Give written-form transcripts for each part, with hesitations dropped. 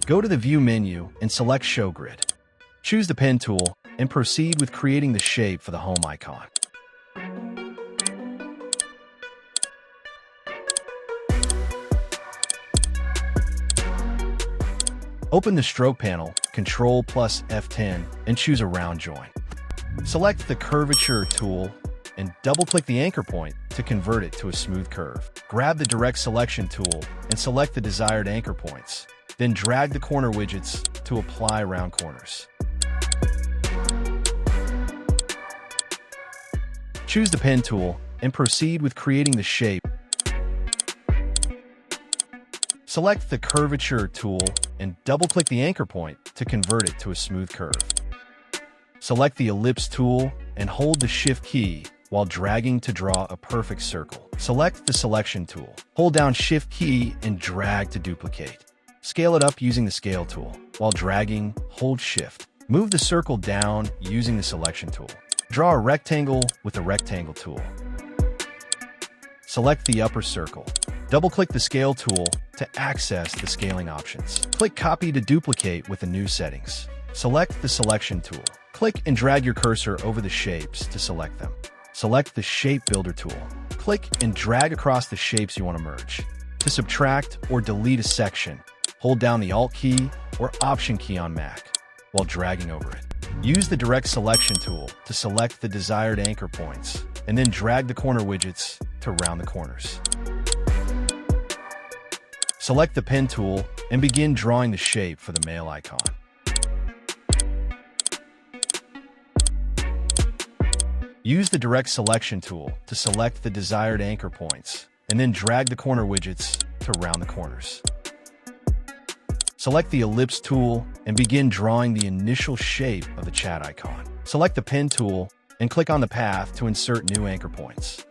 Go to the View menu and select Show Grid. Choose the Pen tool and proceed with creating the shape for the home icon. Open the Stroke panel, Ctrl plus F10, and choose a round join. Select the Curvature tool and double-click the anchor point to convert it to a smooth curve. Grab the Direct Selection tool and select the desired anchor points. Then drag the corner widgets to apply round corners. Choose the Pen tool and proceed with creating the shape. Select the Curvature tool and double-click the anchor point to convert it to a smooth curve. Select the Ellipse tool and hold the Shift key while dragging to draw a perfect circle. Select the Selection tool. Hold down Shift key and drag to duplicate. Scale it up using the Scale tool. While dragging, hold Shift. Move the circle down using the Selection tool. Draw a rectangle with the Rectangle tool. Select the upper circle. Double-click the Scale tool to access the scaling options. Click Copy to duplicate with the new settings. Select the Selection tool. Click and drag your cursor over the shapes to select them. Select the Shape Builder tool. Click and drag across the shapes you want to merge. To subtract or delete a section, hold down the Alt key or Option key on Mac while dragging over it. Use the Direct Selection tool to select the desired anchor points, and then drag the corner widgets to round the corners. Select the Pen tool and begin drawing the shape for the mail icon. Use the Direct Selection tool to select the desired anchor points, and then drag the corner widgets to round the corners. Select the Ellipse tool and begin drawing the initial shape of the chat icon. Select the Pen tool and click on the path to insert new anchor points.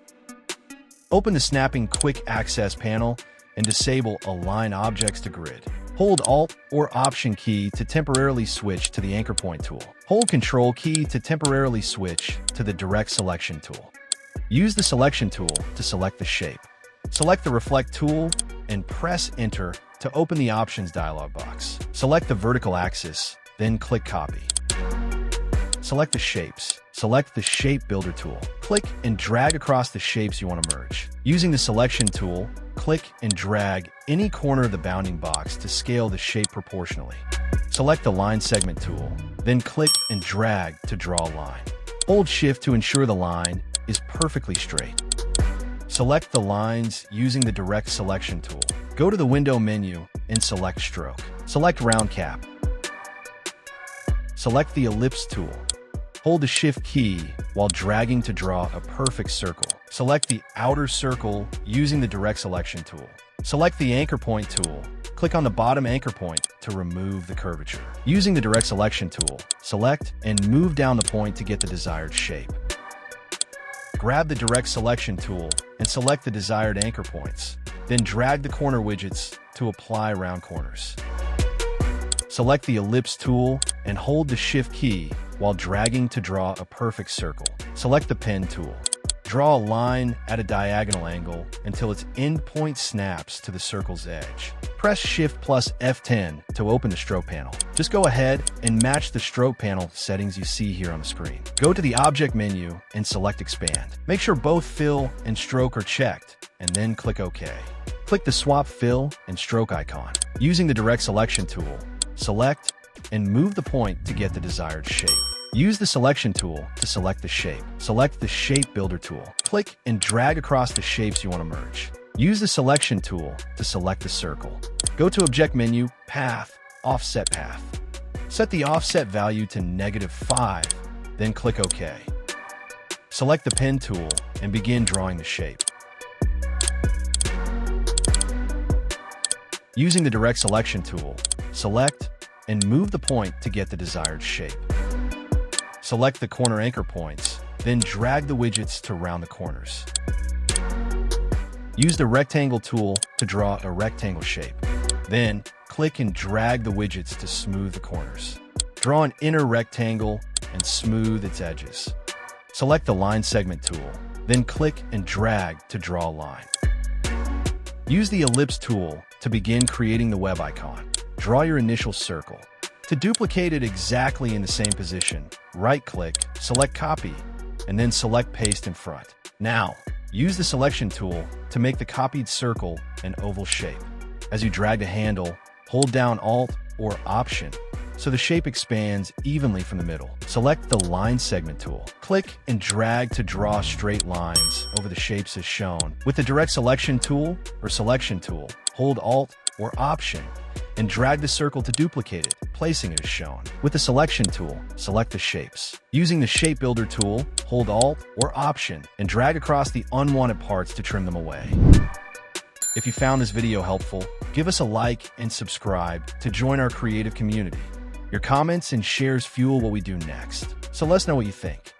Open the Snapping Quick Access panel and disable Align Objects to Grid. Hold Alt or Option key to temporarily switch to the Anchor Point tool. Hold Control key to temporarily switch to the Direct Selection tool. Use the Selection tool to select the shape. Select the Reflect tool and press Enter to open the Options dialog box. Select the vertical axis, then click Copy. Select the shapes. Select the Shape Builder tool. Click and drag across the shapes you want to merge. Using the Selection tool, click and drag any corner of the bounding box to scale the shape proportionally. Select the Line Segment tool, then click and drag to draw a line. Hold Shift to ensure the line is perfectly straight. Select the lines using the Direct Selection tool. Go to the Window menu and select Stroke. Select Round Cap. Select the Ellipse tool. Hold the Shift key while dragging to draw a perfect circle. Select the outer circle using the Direct Selection tool. Select the Anchor Point tool. Click on the bottom anchor point to remove the curvature. Using the Direct Selection tool, select and move down the point to get the desired shape. Grab the Direct Selection tool and select the desired anchor points. Then drag the corner widgets to apply round corners. Select the Ellipse tool and hold the Shift key while dragging to draw a perfect circle. Select the Pen tool. Draw a line at a diagonal angle until its end point snaps to the circle's edge. Press Shift plus F10 to open the Stroke panel. Just go ahead and match the Stroke panel settings you see here on the screen. Go to the Object menu and select Expand. Make sure both Fill and Stroke are checked, and then click OK. Click the Swap Fill and Stroke icon. Using the Direct Selection tool, select and move the point to get the desired shape. Use the Selection tool to select the shape. Select the Shape Builder tool. Click and drag across the shapes you want to merge. Use the Selection tool to select the circle. Go to Object menu, Path, Offset Path. Set the offset value to -5, then click OK. Select the Pen tool and begin drawing the shape. Using the Direct Selection tool, select and move the point to get the desired shape. Select the corner anchor points, then drag the widgets to round the corners. Use the Rectangle tool to draw a rectangle shape. Then, click and drag the widgets to smooth the corners. Draw an inner rectangle and smooth its edges. Select the Line Segment tool, then click and drag to draw a line. Use the Ellipse tool to begin creating the web icon. draw your initial circle. To duplicate it exactly in the same position, right-click, select Copy, and then select Paste in front. Now, use the Selection tool to make the copied circle an oval shape. As you drag the handle, hold down Alt or Option so the shape expands evenly from the middle. Select the Line Segment tool. Click and drag to draw straight lines over the shapes as shown. With the Direct Selection tool or Selection tool, hold Alt or Option and drag the circle to duplicate it, placing it as shown. With the Selection tool, select the shapes. Using the Shape Builder tool, hold Alt or Option and drag across the unwanted parts to trim them away. If you found this video helpful, give us a like and subscribe to join our creative community. Your comments and shares fuel what we do next, so let us know what you think.